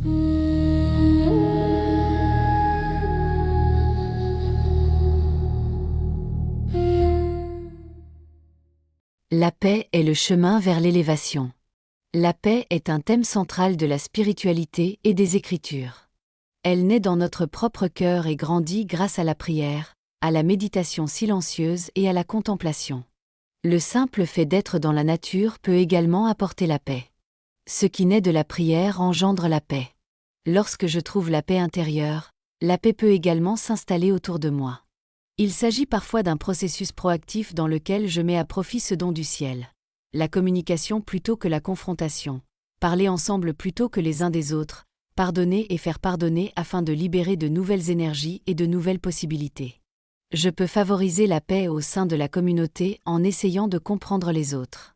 La paix est le chemin vers l'élévation. La paix est un thème central de la spiritualité et des Écritures. Elle naît dans notre propre cœur et grandit grâce à la prière, à la méditation silencieuse et à la contemplation. Le simple fait d'être dans la nature peut également apporter la paix. Ce qui naît de la prière engendre la paix. Lorsque je trouve la paix intérieure, la paix peut également s'installer autour de moi. Il s'agit parfois d'un processus proactif dans lequel je mets à profit ce don du ciel. La communication plutôt que la confrontation. Parler ensemble plutôt que les uns des autres. Pardonner et faire pardonner afin de libérer de nouvelles énergies et de nouvelles possibilités. Je peux favoriser la paix au sein de la communauté en essayant de comprendre les autres.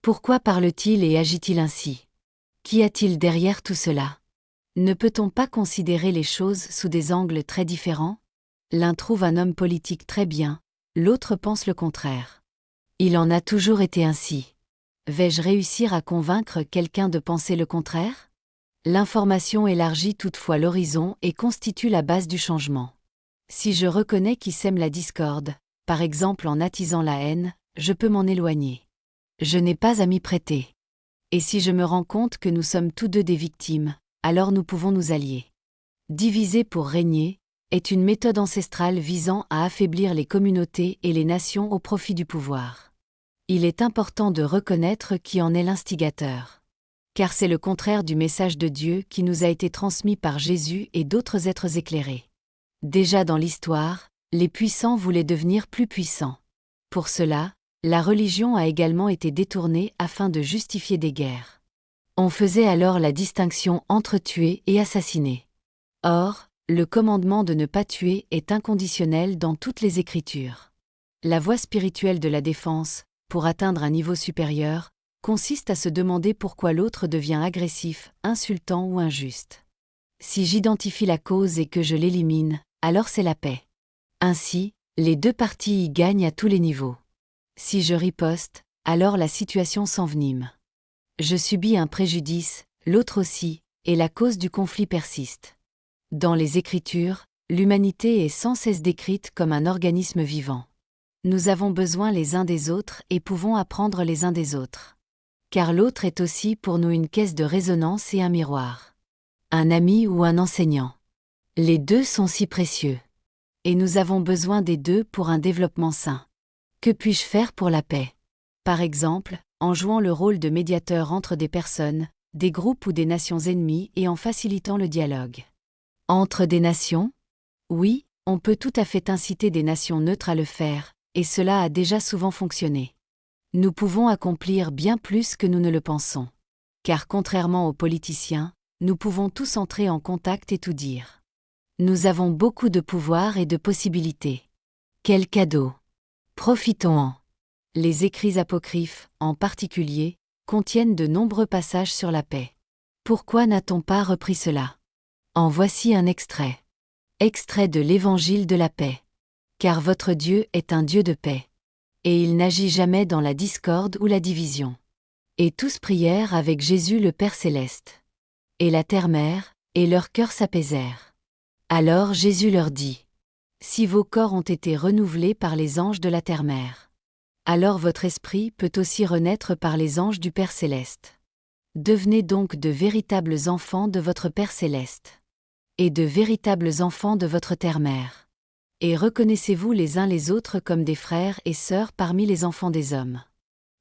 Pourquoi parle-t-il et agit-il ainsi? Qu'y a-t-il derrière tout cela? Ne peut-on pas considérer les choses sous des angles très différents? L'un trouve un homme politique très bien, l'autre pense le contraire. Il en a toujours été ainsi. Vais-je réussir à convaincre quelqu'un de penser le contraire? L'information élargit toutefois l'horizon et constitue la base du changement. Si je reconnais qui sème la discorde, par exemple en attisant la haine, je peux m'en éloigner. Je n'ai pas à m'y prêter. Et si je me rends compte que nous sommes tous deux des victimes, alors nous pouvons nous allier. Diviser pour régner est une méthode ancestrale visant à affaiblir les communautés et les nations au profit du pouvoir. Il est important de reconnaître qui en est l'instigateur. Car c'est le contraire du message de Dieu qui nous a été transmis par Jésus et d'autres êtres éclairés. Déjà dans l'histoire, les puissants voulaient devenir plus puissants. Pour cela, la religion a également été détournée afin de justifier des guerres. On faisait alors la distinction entre tuer et assassiner. Or, le commandement de ne pas tuer est inconditionnel dans toutes les Écritures. La voie spirituelle de la défense, pour atteindre un niveau supérieur, consiste à se demander pourquoi l'autre devient agressif, insultant ou injuste. Si j'identifie la cause et que je l'élimine, alors c'est la paix. Ainsi, les deux parties y gagnent à tous les niveaux. Si je riposte, alors la situation s'envenime. Je subis un préjudice, l'autre aussi, et la cause du conflit persiste. Dans les Écritures, l'humanité est sans cesse décrite comme un organisme vivant. Nous avons besoin les uns des autres et pouvons apprendre les uns des autres. Car l'autre est aussi pour nous une caisse de résonance et un miroir. Un ami ou un enseignant. Les deux sont si précieux. Et nous avons besoin des deux pour un développement sain. Que puis-je faire pour la paix? Par exemple, en jouant le rôle de médiateur entre des personnes, des groupes ou des nations ennemies et en facilitant le dialogue. Entre des nations? Oui, on peut tout à fait inciter des nations neutres à le faire, et cela a déjà souvent fonctionné. Nous pouvons accomplir bien plus que nous ne le pensons. Car contrairement aux politiciens, nous pouvons tous entrer en contact et tout dire. Nous avons beaucoup de pouvoir et de possibilités. Quel cadeau! Profitons-en. Les écrits apocryphes, en particulier, contiennent de nombreux passages sur la paix. Pourquoi n'a-t-on pas repris cela? En voici un extrait. Extrait de l'Évangile de la paix. Car votre Dieu est un Dieu de paix. Et il n'agit jamais dans la discorde ou la division. Et tous prièrent avec Jésus le Père céleste. Et la terre-mère, et leurs cœurs s'apaisèrent. Alors Jésus leur dit: Si vos corps ont été renouvelés par les anges de la terre-mère, alors votre esprit peut aussi renaître par les anges du Père céleste. Devenez donc de véritables enfants de votre Père céleste. Et de véritables enfants de votre terre-mère. Et reconnaissez-vous les uns les autres comme des frères et sœurs parmi les enfants des hommes.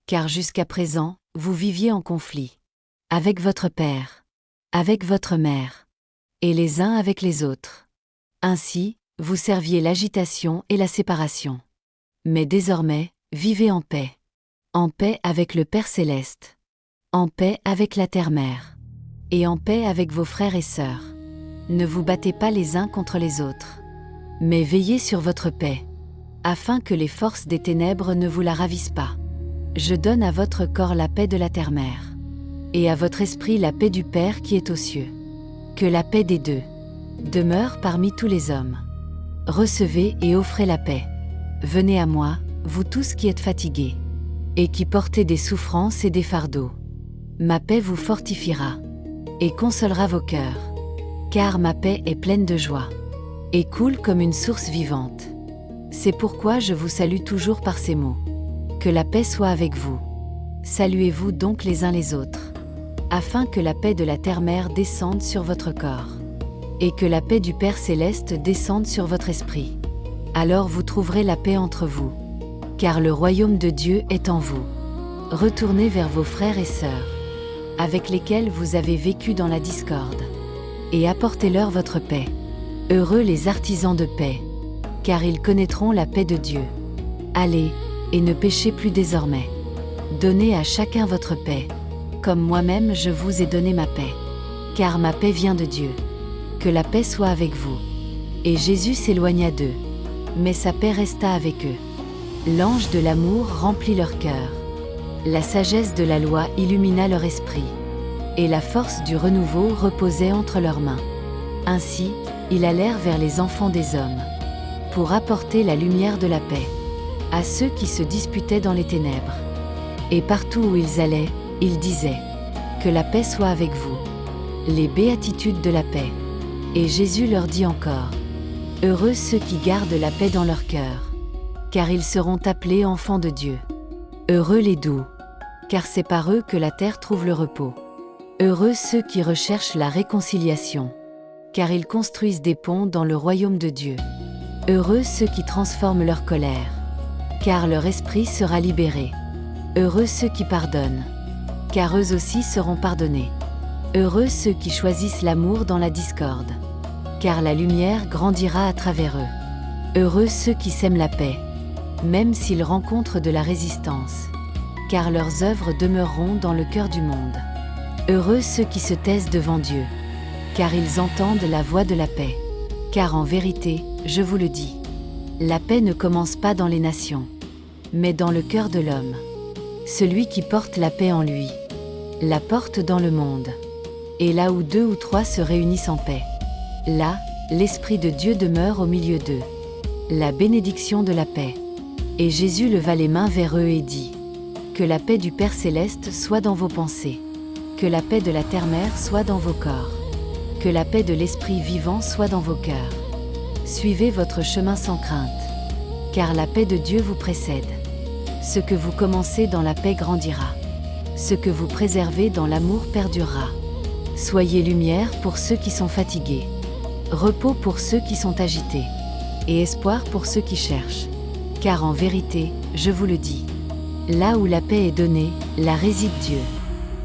Car jusqu'à présent, vous viviez en conflit. Avec votre père. Avec votre mère. Et les uns avec les autres. Ainsi, vous serviez l'agitation et la séparation. Mais désormais, vivez en paix. En paix avec le Père céleste. En paix avec la terre-mère. Et en paix avec vos frères et sœurs. Ne vous battez pas les uns contre les autres. Mais veillez sur votre paix, afin que les forces des ténèbres ne vous la ravissent pas. Je donne à votre corps la paix de la terre-mère, et à votre esprit la paix du Père qui est aux cieux. Que la paix des deux demeure parmi tous les hommes. Recevez et offrez la paix. Venez à moi, vous tous qui êtes fatigués, et qui portez des souffrances et des fardeaux. Ma paix vous fortifiera. et consolera vos cœurs. Car ma paix est pleine de joie, et coule comme une source vivante. C'est pourquoi je vous salue toujours par ces mots. Que la paix soit avec vous. Saluez-vous donc les uns les autres, afin que la paix de la terre-mère descende sur votre corps, et que la paix du Père céleste descende sur votre esprit. Alors vous trouverez la paix entre vous, car le royaume de Dieu est en vous. Retournez vers vos frères et sœurs, avec lesquels vous avez vécu dans la discorde, et apportez-leur votre paix. Heureux les artisans de paix, car ils connaîtront la paix de Dieu. Allez, et ne péchez plus désormais. Donnez à chacun votre paix, comme moi-même je vous ai donné ma paix. Car ma paix vient de Dieu. Que la paix soit avec vous. Et Jésus s'éloigna d'eux, mais sa paix resta avec eux. L'ange de l'amour remplit leur cœur. La sagesse de la loi illumina leur esprit, et la force du renouveau reposait entre leurs mains. Ainsi, ils allèrent vers les enfants des hommes, pour apporter la lumière de la paix à ceux qui se disputaient dans les ténèbres. Et partout où ils allaient, ils disaient « Que la paix soit avec vous ». Les béatitudes de la paix. Et Jésus leur dit encore « Heureux ceux qui gardent la paix dans leur cœur, car ils seront appelés enfants de Dieu. Heureux les doux, car c'est par eux que la terre trouve le repos. Heureux ceux qui recherchent la réconciliation, car ils construisent des ponts dans le royaume de Dieu. Heureux ceux qui transforment leur colère, car leur esprit sera libéré. Heureux ceux qui pardonnent, car eux aussi seront pardonnés. Heureux ceux qui choisissent l'amour dans la discorde, car la lumière grandira à travers eux. Heureux ceux qui sèment la paix, même s'ils rencontrent de la résistance, car leurs œuvres demeureront dans le cœur du monde. Heureux ceux qui se taisent devant Dieu, car ils entendent la voix de la paix. Car en vérité, je vous le dis, la paix ne commence pas dans les nations, mais dans le cœur de l'homme. Celui qui porte la paix en lui, la porte dans le monde. Et là où 2 ou 3 se réunissent en paix, là, l'Esprit de Dieu demeure au milieu d'eux. La bénédiction de la paix. Et Jésus leva les mains vers eux et dit « Que la paix du Père céleste soit dans vos pensées, que la paix de la terre-mère soit dans vos corps, que la paix de l'Esprit vivant soit dans vos cœurs. Suivez votre chemin sans crainte, car la paix de Dieu vous précède. Ce que vous commencez dans la paix grandira. Ce que vous préservez dans l'amour perdurera. Soyez lumière pour ceux qui sont fatigués, repos pour ceux qui sont agités, et espoir pour ceux qui cherchent. Car en vérité, je vous le dis, là où la paix est donnée, là réside Dieu.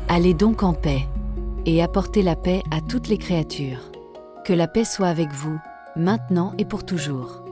Allez donc en paix, et apportez la paix à toutes les créatures. Que la paix soit avec vous, maintenant et pour toujours.